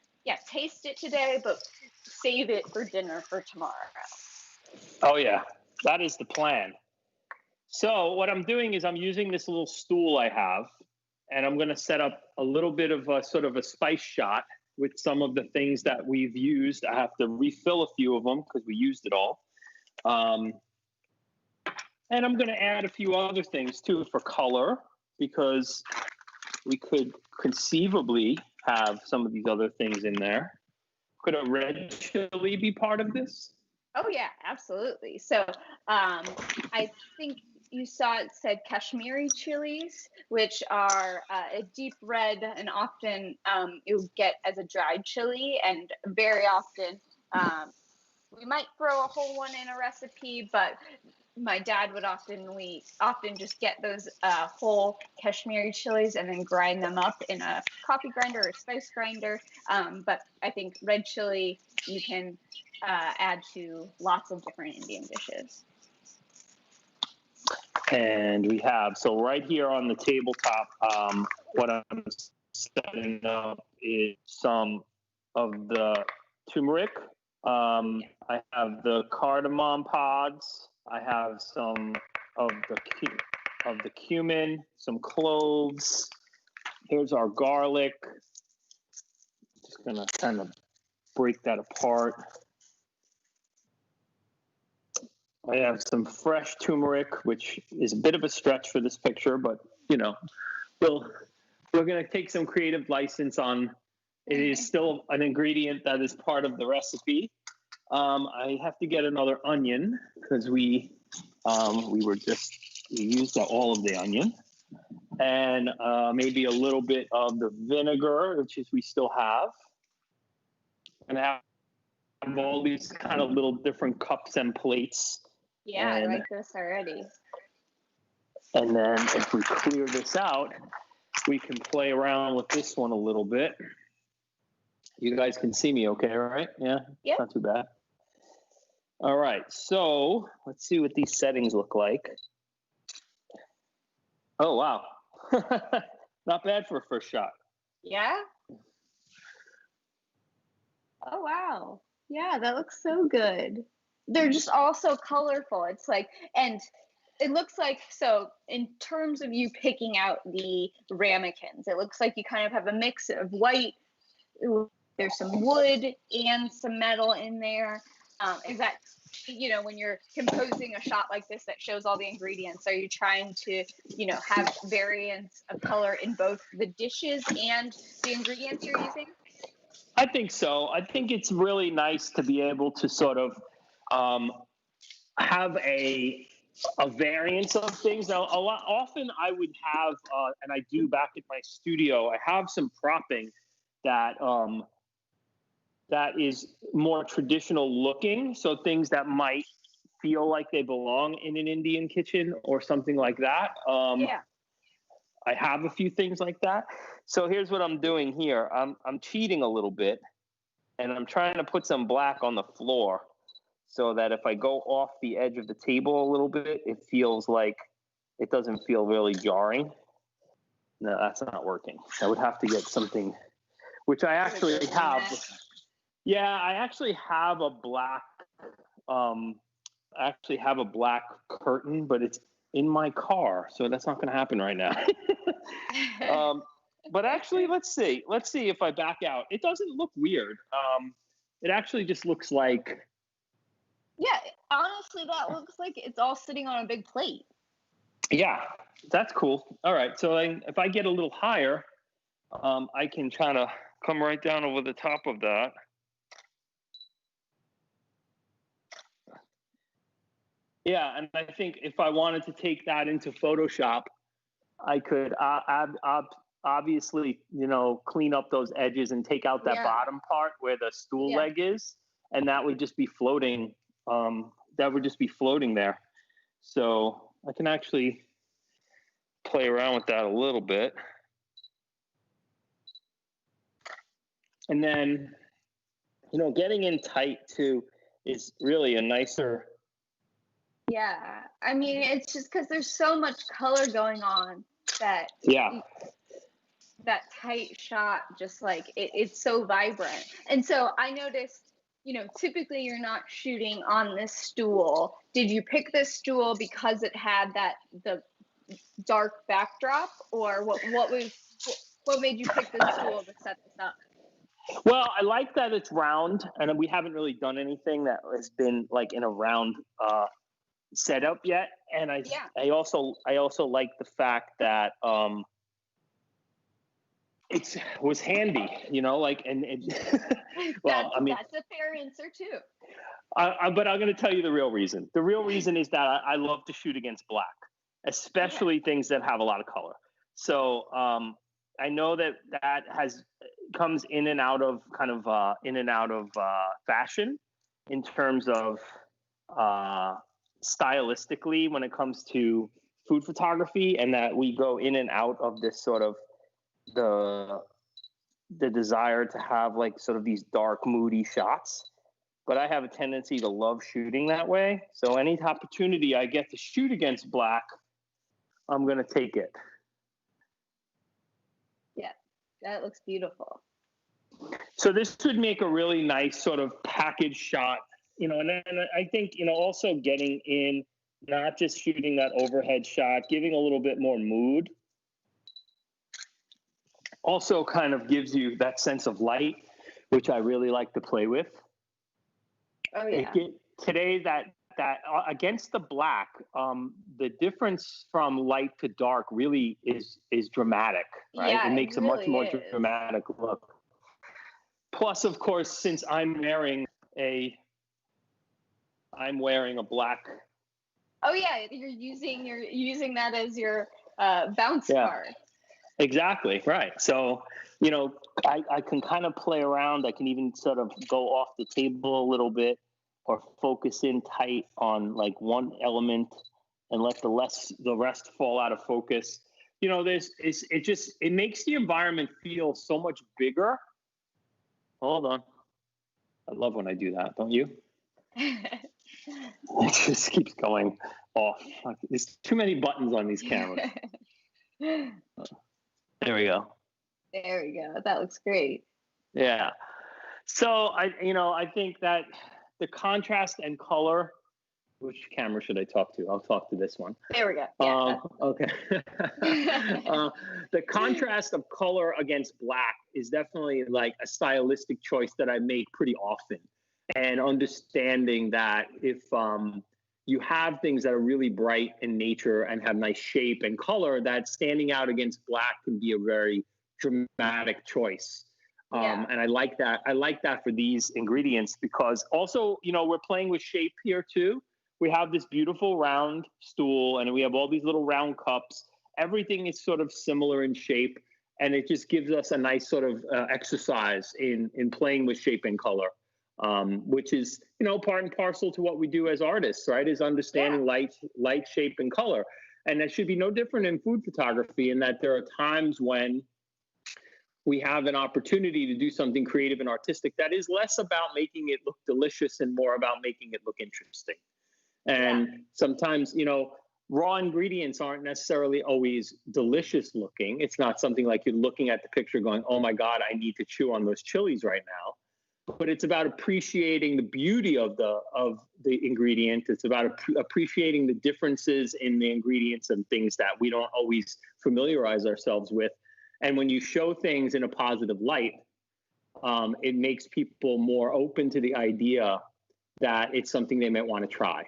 taste it today, but save it for dinner for tomorrow. Oh yeah, that is the plan. So what I'm doing is I'm using this little stool I have, and I'm going to set up a little bit of a sort of a spice shot with some of the things that we've used. I have to refill a few of them because we used it all. And I'm going to add a few other things too for color, because we could conceivably have some of these other things in there. Could a red chili be part of this? Oh yeah, absolutely. So I think you saw it said Kashmiri chilies, which are a deep red, and often you'll get as a dried chili, and very often we might throw a whole one in a recipe, but my dad would often just get those whole Kashmiri chilies and then grind them up in a coffee grinder or spice grinder. But I think red chili you can add to lots of different Indian dishes. And we have, so right here on the tabletop, what I'm setting up is some of the turmeric. I have the cardamom pods. I have some of the cumin, some cloves. Here's our garlic. Just gonna kind of break that apart. I have some fresh turmeric, which is a bit of a stretch for this picture, but you know, we're gonna take some creative license on. It is still an ingredient that is part of the recipe. I have to get another onion because we used all of the onion, and maybe a little bit of the vinegar, which is we still have, and I have all these kind of little different cups and plates. Yeah, I like this already. And then if we clear this out, we can play around with this one a little bit. You guys can see me okay, right? Yeah? Yep. Not too bad. All right, so let's see what these settings look like. Oh, wow. Not bad for a first shot. Yeah? Oh, wow. Yeah, that looks so good. They're just all so colorful. It's like, and it looks like, so in terms of you picking out the ramekins, it looks like you kind of have a mix of white. There's some wood and some metal in there. Is that, you know, when you're composing a shot like this that shows all the ingredients, are you trying to, you know, have variants of color in both the dishes and the ingredients you're using? I think so. I think it's really nice to be able to sort of have a variance of things. Now, often I would have, and I do back at my studio, I have some propping that that is more traditional looking. So things that might feel like they belong in an Indian kitchen or something like that. Yeah. I have a few things like that. So here's what I'm doing here. I'm cheating a little bit, and I'm trying to put some black on the floor so that if I go off the edge of the table a little bit, it feels like it doesn't feel really jarring. No, that's not working. I would have to get something, which I actually have. Yeah, I actually have a black. Curtain, but it's in my car, so that's not going to happen right now. But actually, let's see if I back out. It doesn't look weird. It actually just looks like. Yeah, honestly, that looks like it's all sitting on a big plate. Yeah, that's cool. All right, so if I get a little higher, I can try to come right down over the top of that. Yeah, and I think if I wanted to take that into Photoshop, I could obviously, you know, clean up those edges and take out that bottom part where the stool leg is, and that would just be floating. That would just be floating there. So I can actually play around with that a little bit. And then, you know, getting in tight too is really a nicer. Yeah, I mean, it's just because there's so much color going on that that tight shot, just like it's so vibrant. And so I noticed, you know, typically you're not shooting on this stool. Did you pick this stool because it had the dark backdrop, or what made you pick this stool to set this up? Well, I like that it's round, and we haven't really done anything that has been like in a round setup yet. And I also like the fact that it was handy, you know, like, and well, that's a fair answer too. But I'm going to tell you the real reason. The real reason is that I love to shoot against black, especially things that have a lot of color. So I know that comes in and out of fashion in terms of stylistically when it comes to food photography, and that we go in and out of this sort of the desire to have like sort of these dark, moody shots. But I have a tendency to love shooting that way. So any opportunity I get to shoot against black, I'm going to take it. Yeah, that looks beautiful. So this would make a really nice sort of package shot, and I think, also getting in, not just shooting that overhead shot, giving a little bit more mood, also kind of gives you that sense of light, which I really like to play with. Oh yeah. Today, that against the black, the difference from light to dark really is dramatic, right? Yeah, it makes really a much more is. dramatic look. Plus, of course, since I'm wearing a black. Oh yeah, you're using that as your bounce card. Exactly, right. So, I can kind of play around. I can even sort of go off the table a little bit, or focus in tight on like one element and let the rest fall out of focus. It makes the environment feel so much bigger. Hold on. I love when I do that, don't you? It just keeps going off. There's too many buttons on these cameras. There we go. There we go. That looks great. Yeah. So I think that the contrast and color. Which camera should I talk to? I'll talk to this one. There we go. Yeah, okay. The contrast of color against black is definitely like a stylistic choice that I make pretty often. And understanding that if you have things that are really bright in nature and have nice shape and color, that standing out against black can be a very dramatic choice. And I like that. I like that for these ingredients because also, we're playing with shape here too. We have this beautiful round stool and we have all these little round cups. Everything is sort of similar in shape, and it just gives us a nice sort of exercise in playing with shape and color, which is, part and parcel to what we do as artists, right? Is understanding light, shape, and color. And that should be no different in food photography, in that there are times when we have an opportunity to do something creative and artistic that is less about making it look delicious and more about making it look interesting. And sometimes, raw ingredients aren't necessarily always delicious looking. It's not something like you're looking at the picture going, oh my God, I need to chew on those chilies right now. But it's about appreciating the beauty of the ingredient. It's about appreciating the differences in the ingredients and things that we don't always familiarize ourselves with. And when you show things in a positive light, it makes people more open to the idea that it's something they might want to try.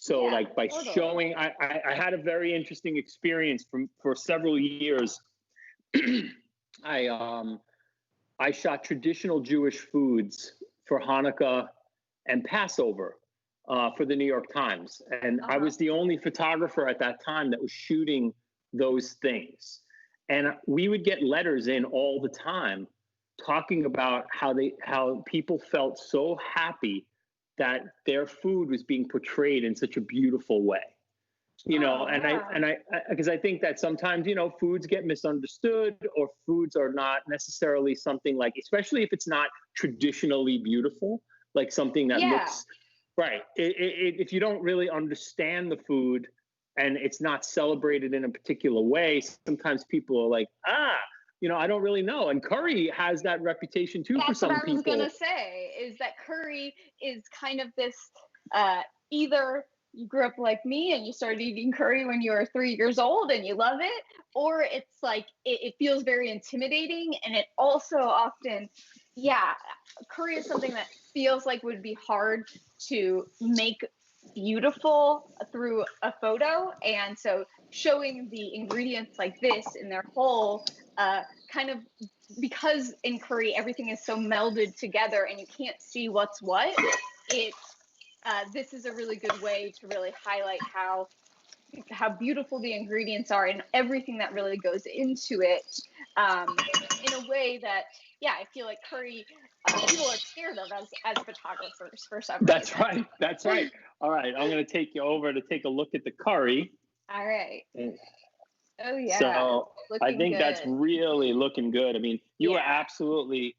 So by showing, I had a very interesting experience for several years. I shot traditional Jewish foods for Hanukkah and Passover for the New York Times. And I was the only photographer at that time that was shooting those things. And we would get letters in all the time talking about how people felt so happy that their food was being portrayed in such a beautiful way, because I think that sometimes, foods get misunderstood, or foods are not necessarily something like, especially if it's not traditionally beautiful, like something that looks right. If you don't really understand the food and it's not celebrated in a particular way, sometimes people are like, I don't really know. And curry has that reputation too for some people. That's what I was going to say, is that curry is kind of this, either you grew up like me and you started eating curry when you were 3 years old and you love it, or it's like, it feels very intimidating. And it also often, curry is something that feels like would be hard to make beautiful through a photo. And so showing the ingredients like this in their whole, kind of, because in curry everything is so melded together and you can't see what's what, this is a really good way to really highlight how beautiful the ingredients are and everything that really goes into it, in a way that I feel like curry people are scared of as photographers for some reason. That's right. All right, I'm going to take you over to take a look at the curry. All right. Oh yeah. So I think that's really looking good. I mean, you were absolutely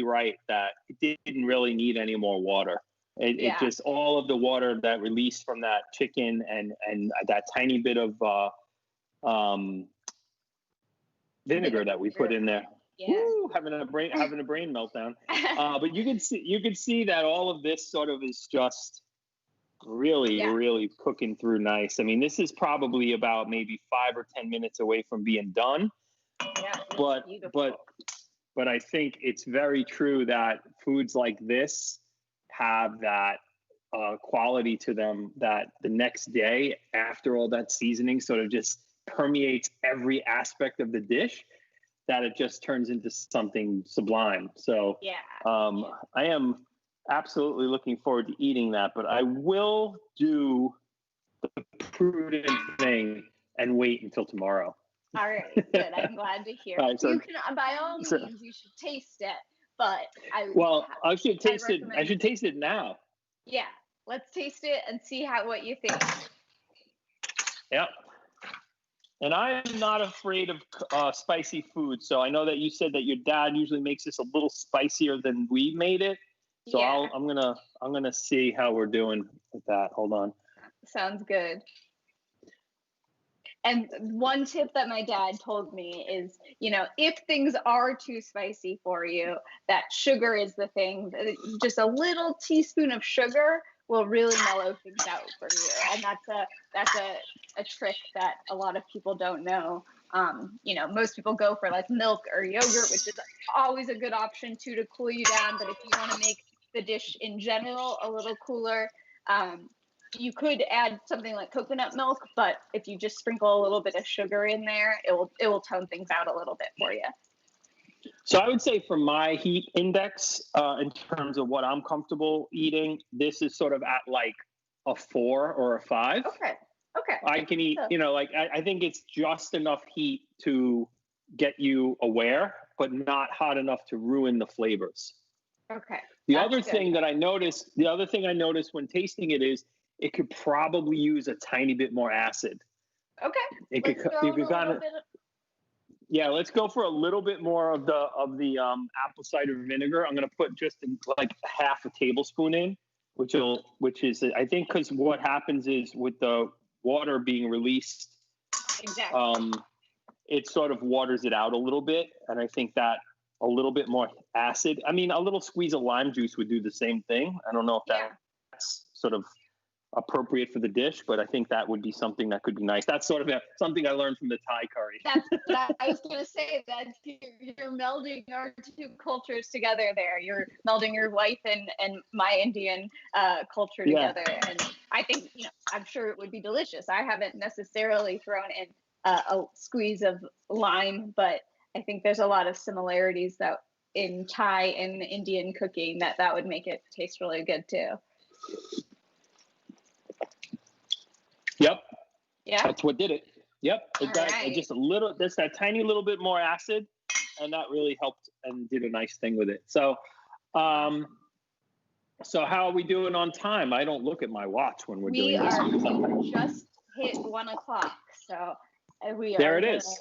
right that it didn't really need any more water. It just, all of the water that released from that chicken and that tiny bit of vinegar that we put in there. woo, having a brain meltdown. But you can see that all of this sort of is just really cooking through nice. I mean, this is probably about maybe 5 or 10 minutes away from being done. Yeah, but I think it's very true that foods like this have that quality to them that the next day after all that seasoning sort of just permeates every aspect of the dish, that it just turns into something sublime. So I am absolutely looking forward to eating that, but I will do the prudent thing and wait until tomorrow. All right, good. I'm glad to hear. Right, so, you can, by all means, you should taste it. But I should taste it. I should taste it now. Yeah, let's taste it and see what you think. Yep. And I'm not afraid of spicy food. So I know that you said that your dad usually makes this a little spicier than we made it. So I'm gonna see how we're doing with that. Hold on. Sounds good. And one tip that my dad told me is, if things are too spicy for you, that sugar is the thing. Just a little teaspoon of sugar will really mellow things out for you. And that's a trick that a lot of people don't know. Most people go for like milk or yogurt, which is always a good option too to cool you down. But if you want to make the dish in general a little cooler, you could add something like coconut milk, but if you just sprinkle a little bit of sugar in there, it will tone things out a little bit for you. So I would say for my heat index, in terms of what I'm comfortable eating, this is sort of at like a 4 or a 5. Okay. I can eat, I think it's just enough heat to get you aware, but not hot enough to ruin the flavors. Okay. The other thing I noticed when tasting it is it could probably use a tiny bit more acid. Okay. Let's go for a little bit more of the apple cider vinegar. I'm going to put just like half a tablespoon in, which is I think because what happens is with the water being released, it sort of waters it out a little bit, and I think that a little bit more acid. I mean, a little squeeze of lime juice would do the same thing. I don't know if that's sort of appropriate for the dish, but I think that would be something that could be nice. That's sort of something I learned from the Thai curry. I was going to say that you're melding our two cultures together there. You're melding your wife and my Indian culture together. And I think, I'm sure it would be delicious. I haven't necessarily thrown in a squeeze of lime, but I think there's a lot of similarities that in Thai and Indian cooking that would make it taste really good too. Yep. Yeah. That's what did it. Yep. Just that tiny little bit more acid, and that really helped and did a nice thing with it. So, so how are we doing on time? I don't look at my watch when we're doing this. We just hit 1 o'clock. So there it is.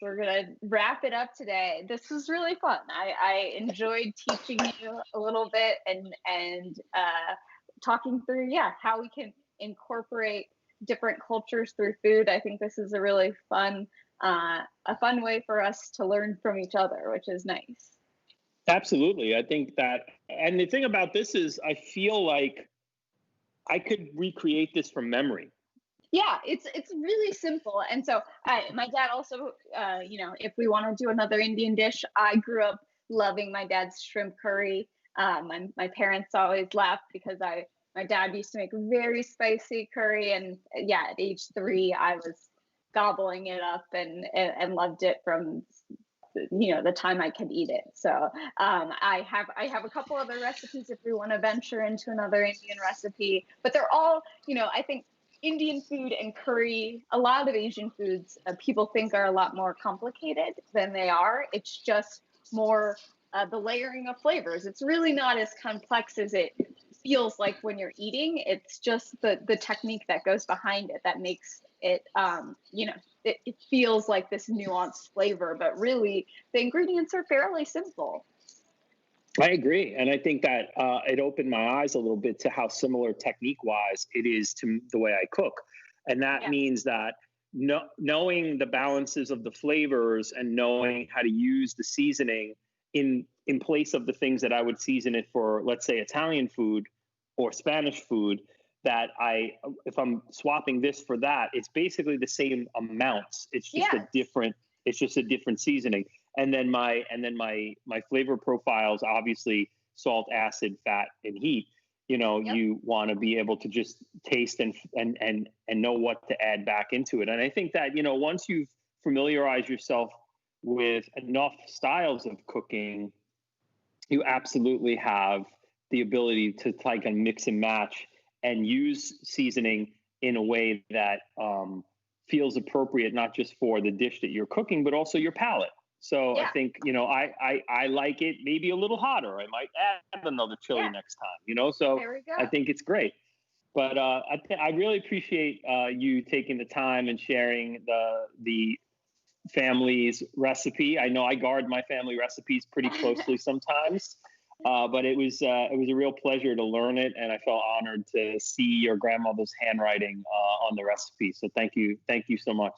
We're going to wrap it up today. This was really fun. I enjoyed teaching you a little bit and talking through, how we can incorporate different cultures through food. I think this is a really fun way for us to learn from each other, which is nice. Absolutely. I think that, and the thing about this is I feel like I could recreate this from memory. Yeah, it's really simple. And so my dad also, if we want to do another Indian dish, I grew up loving my dad's shrimp curry. My parents always laughed because my dad used to make very spicy curry, and at age 3, I was gobbling it up and loved it from the time I could eat it. So I have a couple other recipes if we want to venture into another Indian recipe, but they're all I think Indian food and curry, a lot of Asian foods people think are a lot more complicated than they are. It's just more the layering of flavors. It's really not as complex as it feels like when you're eating. It's just the technique that goes behind it that makes it it feels like this nuanced flavor, but really the ingredients are fairly simple. I agree, and I think that it opened my eyes a little bit to how similar technique wise it is to the way I cook. And that means that knowing the balances of the flavors and knowing how to use the seasoning in place of the things that I would season it for, let's say Italian food or Spanish food, that if I'm swapping this for that, it's basically the same amounts. It's just a different seasoning. And then my flavor profiles, obviously salt, acid, fat, and heat. You want to be able to just taste and know what to add back into it. And I think that, once you've familiarized yourself with enough styles of cooking, you absolutely have the ability to like mix and match and use seasoning in a way that feels appropriate, not just for the dish that you're cooking, but also your palate. So I think, I like it maybe a little hotter. I might add another chili next time, so I think it's great. But I really appreciate you taking the time and sharing the family's recipe. I know I guard my family recipes pretty closely sometimes, but it was a real pleasure to learn it. And I felt honored to see your grandmother's handwriting on the recipe. So thank you so much.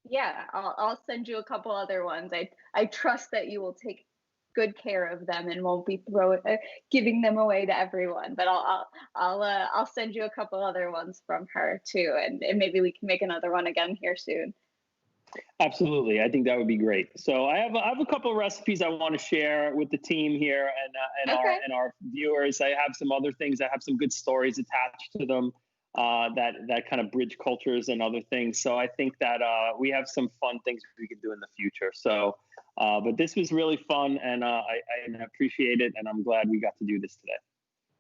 Yeah, I'll send you a couple other ones. I trust that you will take good care of them and won't be giving them away to everyone. But I'll send you a couple other ones from her too, and maybe we can make another one again here soon. Absolutely, I think that would be great. So I have a couple of recipes I want to share with the team here and our viewers. I have some other things. I have some good stories attached to them. That kind of bridge cultures and other things. So I think that we have some fun things we can do in the future. So, but this was really fun, and I appreciate it, and I'm glad we got to do this today.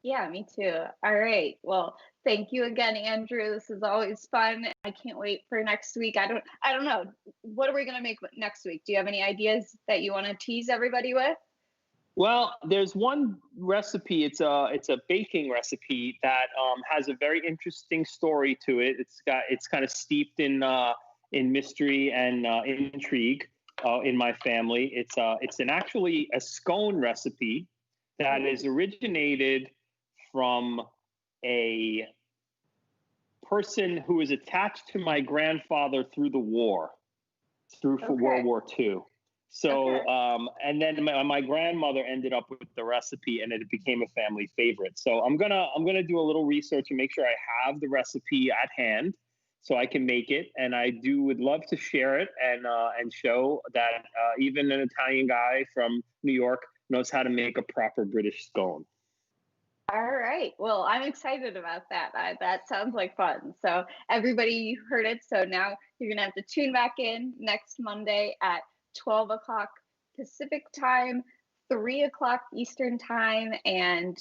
Yeah, me too. All right. Well, thank you again, Andrew. This is always fun. I can't wait for next week. I don't know. What are we going to make next week? Do you have any ideas that you want to tease everybody with? Well, there's one recipe. It's a baking recipe that has a very interesting story to it. It's kind of steeped in mystery and intrigue in my family. It's actually a scone recipe that is originated from a person who was attached to my grandfather through the war, through World War II. So, and then my grandmother ended up with the recipe, and it became a family favorite. So I'm gonna do a little research and make sure I have the recipe at hand, so I can make it. And would love to share it and show that even an Italian guy from New York knows how to make a proper British scone. All right. Well, I'm excited about that. That sounds like fun. So everybody, you heard it. So now you're gonna have to tune back in next Monday at 12 o'clock Pacific time, 3 o'clock Eastern time, and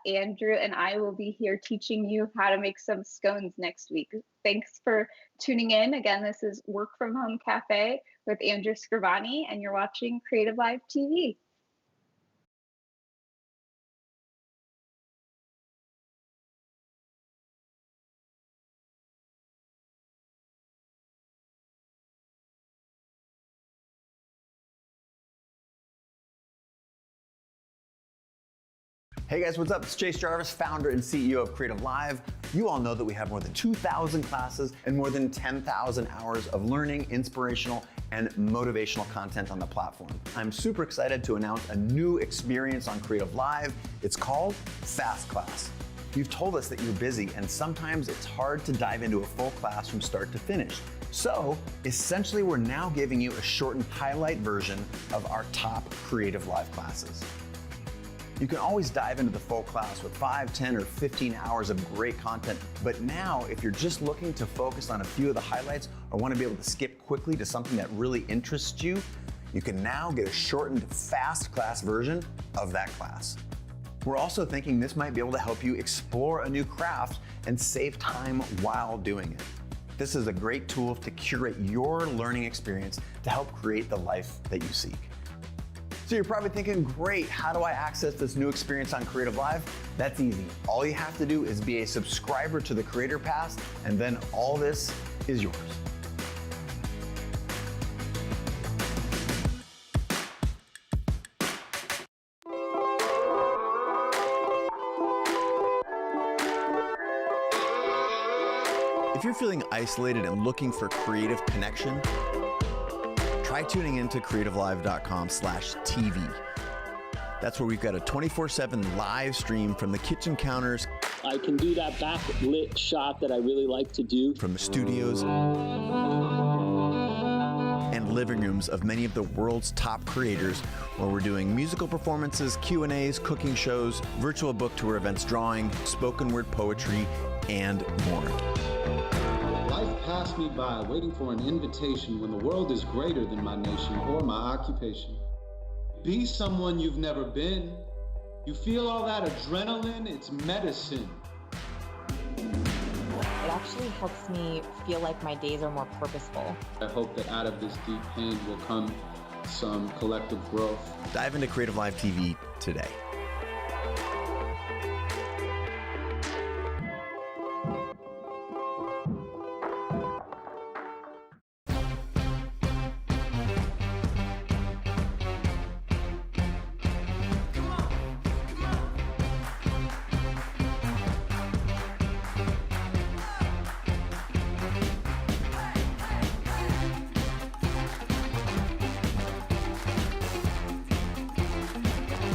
Andrew and I will be here teaching you how to make some scones next week. Thanks for tuning in. Again, this is Work From Home Cafe with Andrew Scrivani, and you're watching Creative Live TV. Hey guys, what's up? It's Chase Jarvis, founder and CEO of Creative Live. You all know that we have more than 2,000 classes and more than 10,000 hours of learning, inspirational, and motivational content on the platform. I'm super excited to announce a new experience on Creative Live. It's called Fast Class. You've told us that you're busy and sometimes it's hard to dive into a full class from start to finish. So essentially, we're now giving you a shortened highlight version of our top Creative Live classes. You can always dive into the full class with 5, 10, or 15 hours of great content. But now, if you're just looking to focus on a few of the highlights or want to be able to skip quickly to something that really interests you, you can now get a shortened fast class version of that class. We're also thinking this might be able to help you explore a new craft and save time while doing it. This is a great tool to curate your learning experience to help create the life that you seek. So you're probably thinking, great, how do I access this new experience on Creative Live? That's easy. All you have to do is be a subscriber to the Creator Pass, and then all this is yours. If you're feeling isolated and looking for creative connection, try tuning into creativelive.com/TV. That's where we've got a 24/7 live stream from the kitchen counters. I can do that backlit shot that I really like to do. From the studios and living rooms of many of the world's top creators, where we're doing musical performances, Q&As, cooking shows, virtual book tour events, drawing, spoken word poetry, and more. Life passed me by waiting for an invitation when the world is greater than my nation or my occupation. Be someone you've never been. You feel all that adrenaline? It's medicine. It actually helps me feel like my days are more purposeful. I hope that out of this deep pain will come some collective growth. Dive into Creative Live TV today.